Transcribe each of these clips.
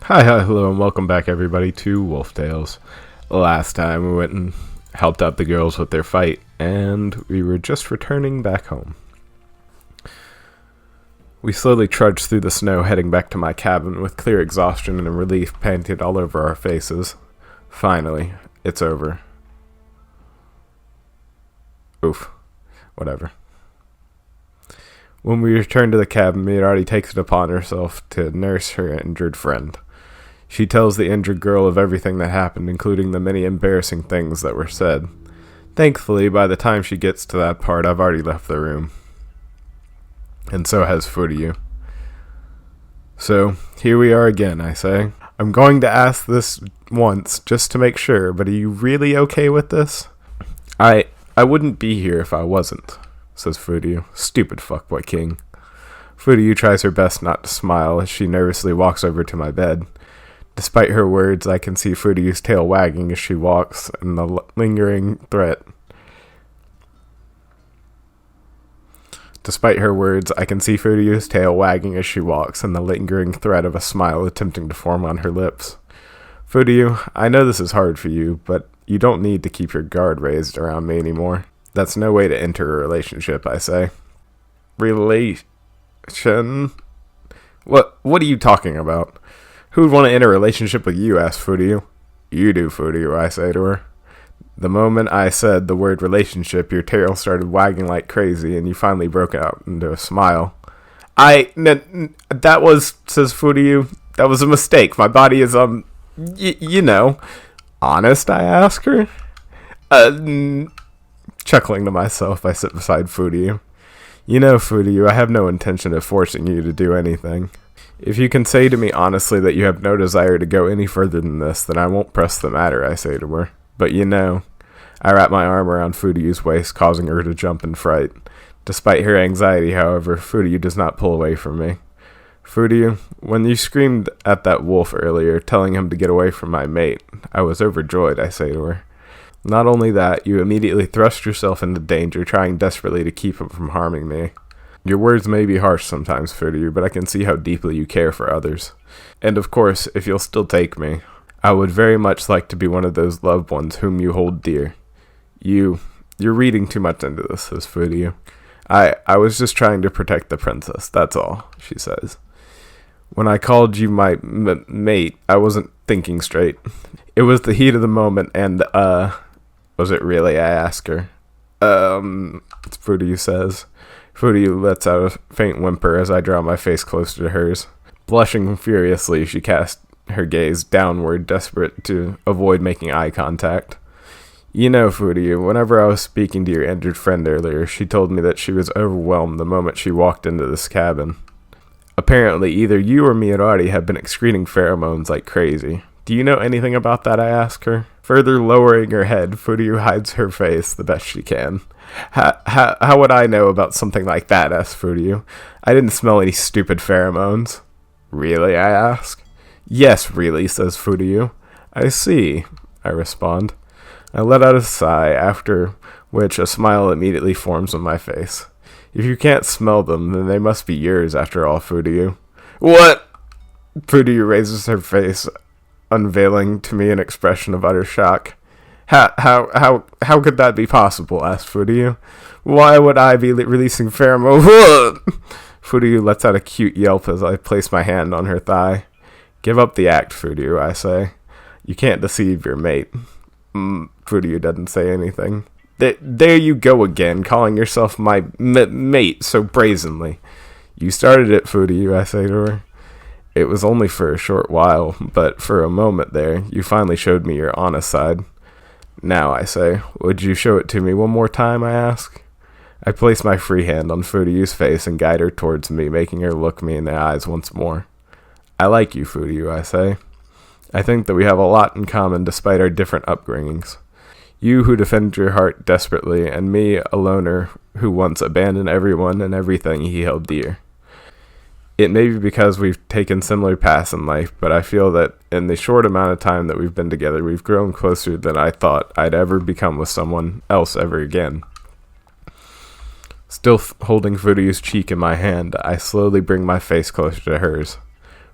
Hi, hello, and welcome back, everybody, to Wolf Tales. Last time we went and helped out the girls with their fight, and we were just returning back home. We slowly trudged through the snow, heading back to my cabin with clear exhaustion and relief painted all over our faces. Finally, it's over. Oof. Whatever. When we returned to the cabin, Mia had already taken it upon herself to nurse her injured friend. She tells the injured girl of everything that happened, including the many embarrassing things that were said. Thankfully, by the time she gets to that part, I've already left the room. And so has Furyu. So, here we are again, I say. I'm going to ask this once, just to make sure, but are you really okay with this? I wouldn't be here if I wasn't, says Furyu. Stupid fuckboy king. Furyu tries her best not to smile as she nervously walks over to my bed. Despite her words, I can see Furyu's tail wagging as she walks, and the lingering threat. Despite her words, I can see Furyu's tail wagging as she walks, and the lingering threat of a smile attempting to form on her lips. Furyu, I know this is hard for you, but you don't need to keep your guard raised around me anymore. That's no way to enter a relationship, I say. Relation? What are you talking about? Who would want to enter a relationship with you, asks Furyu. You do, Furyu, I say to her. The moment I said the word relationship, your tail started wagging like crazy, and you finally broke out into a smile. That was, says Furyu, that was a mistake. My body is, honest, I ask her. Chuckling to myself, I sit beside Furyu. You know, Furyu, I have no intention of forcing you to do anything. If you can say to me honestly that you have no desire to go any further than this, then I won't press the matter, I say to her. But I wrap my arm around Furyu's waist, causing her to jump in fright. Despite her anxiety, however, Furyu does not pull away from me. Furyu, when you screamed at that wolf earlier, telling him to get away from my mate, I was overjoyed, I say to her. Not only that, you immediately thrust yourself into danger, trying desperately to keep him from harming me. Your words may be harsh sometimes, Furyu, but I can see how deeply you care for others. And of course, if you'll still take me, I would very much like to be one of those loved ones whom you hold dear. You're reading too much into this, says Furyu. I was just trying to protect the princess, that's all, she says. When I called you my mate, I wasn't thinking straight. It was the heat of the moment, and, was it really, I ask her. Furyu says. Furyu lets out a faint whimper as I draw my face closer to hers. Blushing furiously, she casts her gaze downward, desperate to avoid making eye contact. You know, Furyu, whenever I was speaking to your injured friend earlier, she told me that she was overwhelmed the moment she walked into this cabin. Apparently, either you or Miyarari have been excreting pheromones like crazy. Do you know anything about that, I ask her. Further lowering her head, Furyu hides her face the best she can. How would I know about something like that, asks Furyu. I didn't smell any stupid pheromones. Really, I ask. Yes, really, says Furyu. I see, I respond. I let out a sigh, after which a smile immediately forms on my face. If you can't smell them, then they must be yours after all, Furyu. What? Furyu raises her face, unveiling to me an expression of utter shock. How could that be possible? Asked Furyu. Why would I be releasing pheromones? Furyu lets out a cute yelp as I place my hand on her thigh. Give up the act, Furyu, I say. You can't deceive your mate. Furyu doesn't say anything. There you go again, calling yourself my mate so brazenly. You started it, Furyu, I say to her. It was only for a short while, but for a moment there, you finally showed me your honest side. Now, I say, would you show it to me one more time, I ask? I place my free hand on Furyu's face and guide her towards me, making her look me in the eyes once more. I like you, Furyu, I say. I think that we have a lot in common despite our different upbringings. You who defended your heart desperately, and me, a loner who once abandoned everyone and everything he held dear. It may be because we've taken similar paths in life, but I feel that in the short amount of time that we've been together, we've grown closer than I thought I'd ever become with someone else ever again. Still holding Furyu's cheek in my hand, I slowly bring my face closer to hers.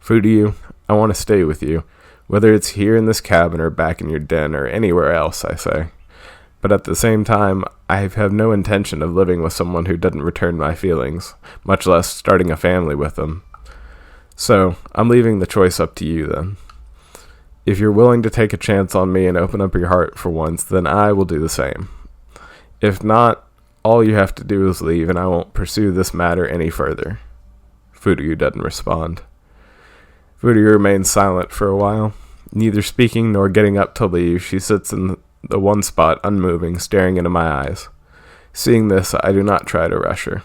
Furyu, I want to stay with you, whether it's here in this cabin or back in your den or anywhere else, I say. But at the same time, I have no intention of living with someone who doesn't return my feelings, much less starting a family with them. So, I'm leaving the choice up to you then. If you're willing to take a chance on me and open up your heart for once, then I will do the same. If not, all you have to do is leave and I won't pursue this matter any further. Furyu doesn't respond. Furyu remains silent for a while, neither speaking nor getting up to leave. She sits in the one spot, unmoving, staring into my eyes. Seeing this, I do not try to rush her.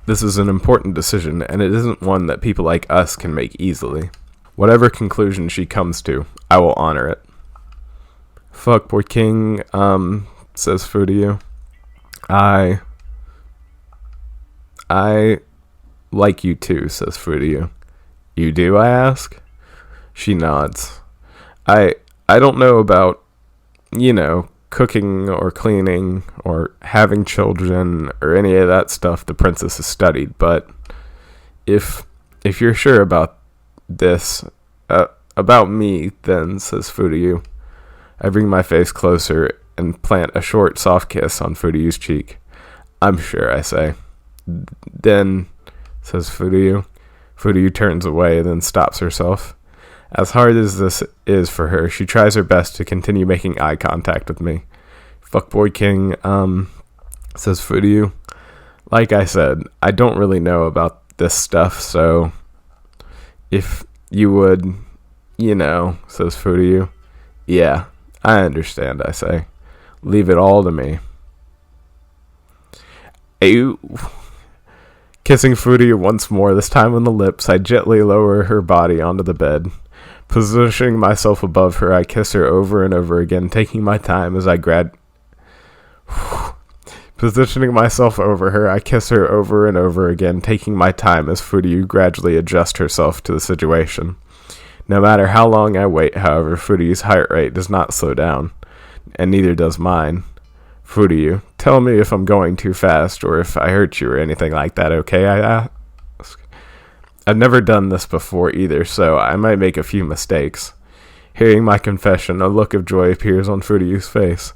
This is an important decision, and it isn't one that people like us can make easily. Whatever conclusion she comes to, I will honor it. Fuckboy King, says Furyu. I like you too, says Furyu. You do, I ask? She nods. I don't know about, cooking or cleaning or having children or any of that stuff the princess has studied, but if you're sure about this, about me, then, says Furyu. I bring my face closer and plant a short, soft kiss on Furyu's cheek. I'm sure, I say. Then, says Furyu. Furyu turns away, then stops herself. As hard as this is for her, she tries her best to continue making eye contact with me. Fuckboy King, says Furyu. Like I said, I don't really know about this stuff, so if you would, says Furyu. Yeah, I understand, I say. Leave it all to me. Ew. Kissing Furyu once more, this time on the lips, I gently lower her body onto the bed. Positioning myself above her, I kiss her over and over again, taking my time as I Positioning myself over her, I kiss her over and over again, taking my time as Furyu gradually adjusts herself to the situation. No matter how long I wait, however, Furyu's heart rate does not slow down, and neither does mine. Furyu, tell me if I'm going too fast or if I hurt you or anything like that, okay? I ask. I've never done this before either, so I might make a few mistakes. Hearing my confession, a look of joy appears on Furyu's face.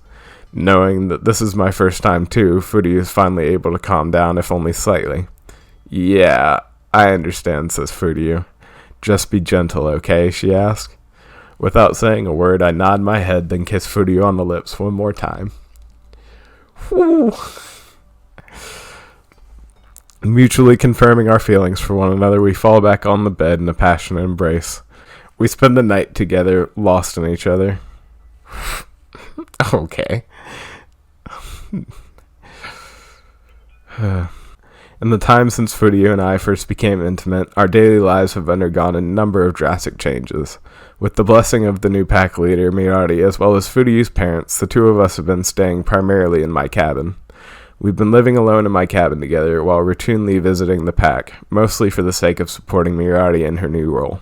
Knowing that this is my first time too, Furyu is finally able to calm down, if only slightly. Yeah, I understand, says Furyu. Just be gentle, okay? She asks. Without saying a word, I nod my head, then kiss Furyu on the lips one more time. Whew. Mutually confirming our feelings for one another, we fall back on the bed in a passionate embrace. We spend the night together, lost in each other. Okay. In the time since Furyu and I first became intimate, our daily lives have undergone a number of drastic changes. With the blessing of the new pack leader, Miyari, as well as Furyu's parents, the two of us have been staying primarily in my cabin. We've been living alone in my cabin together while routinely visiting the pack, mostly for the sake of supporting Miyari in her new role.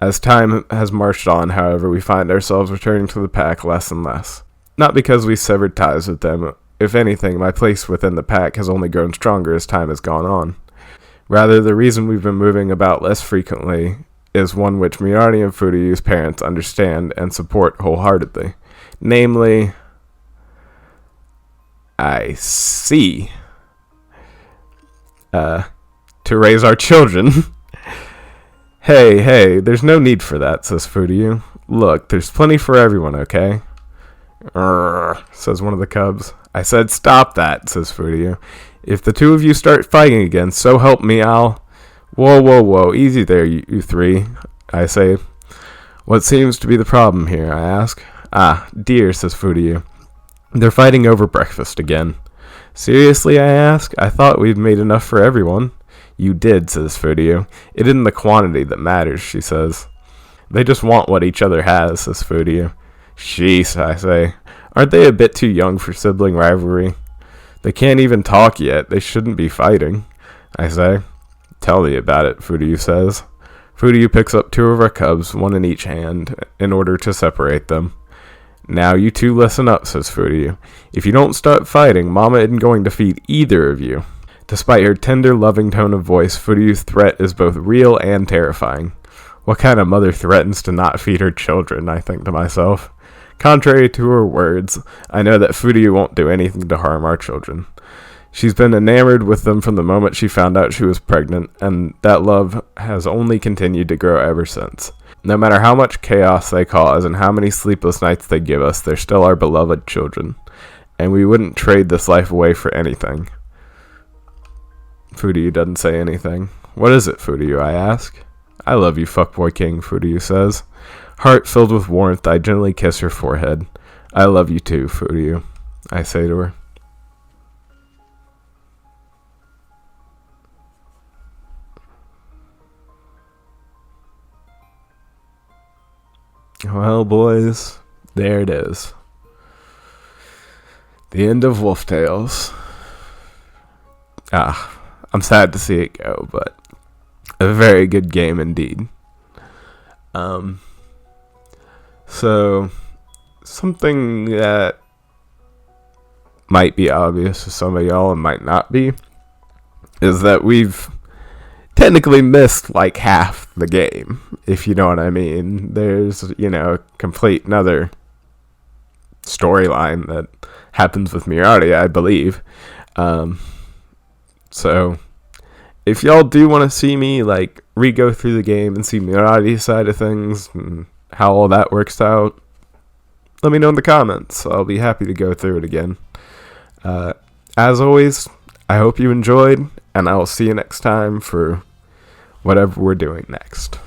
As time has marched on, however, we find ourselves returning to the pack less and less. Not because we severed ties with them. If anything, my place within the pack has only grown stronger as time has gone on. Rather, the reason we've been moving about less frequently is one which Miyari and Furyu's parents understand and support wholeheartedly. Namely, I see. To raise our children. Hey, there's no need for that, says Furyu. Look, there's plenty for everyone, okay? Says one of the cubs. I said stop that, says Furyu. If the two of you start fighting again, so help me, I'll... Whoa, easy there, you three, I say. What seems to be the problem here, I ask. Ah, dear, says Furyu. They're fighting over breakfast again. Seriously, I ask? I thought we'd made enough for everyone. You did, says Furyu. It isn't the quantity that matters, she says. They just want what each other has, says Furyu. Sheesh, I say. Aren't they a bit too young for sibling rivalry? They can't even talk yet. They shouldn't be fighting, I say. Tell me about it, Furyu says. Furyu picks up two of our cubs, one in each hand, in order to separate them. Now you two listen up, says Furyu. If you don't start fighting, Mama isn't going to feed either of you. Despite her tender, loving tone of voice, Furyu's threat is both real and terrifying. What kind of mother threatens to not feed her children, I think to myself. Contrary to her words, I know that Furyu won't do anything to harm our children. She's been enamored with them from the moment she found out she was pregnant, and that love has only continued to grow ever since. No matter how much chaos they cause and how many sleepless nights they give us, they're still our beloved children, and we wouldn't trade this life away for anything. Furyu doesn't say anything. What is it, Furyu, I ask. I love you, fuckboy king, Furyu says. Heart filled with warmth, I gently kiss her forehead. I love you too, Furyu, I say to her. Well, boys, there it is. The end of Wolf Tales. I'm sad to see it go, but a very good game indeed. So something that might be obvious to some of y'all and might not be is that we've technically missed like half the game, if you know what I mean. There's, complete another storyline that happens with Mirati, I believe. So if y'all do want to see me like re-go through the game and see Mirati's side of things and how all that works out, let me know in the comments. I'll be happy to go through it again. As always, I hope you enjoyed, and I will see you next time for whatever we're doing next.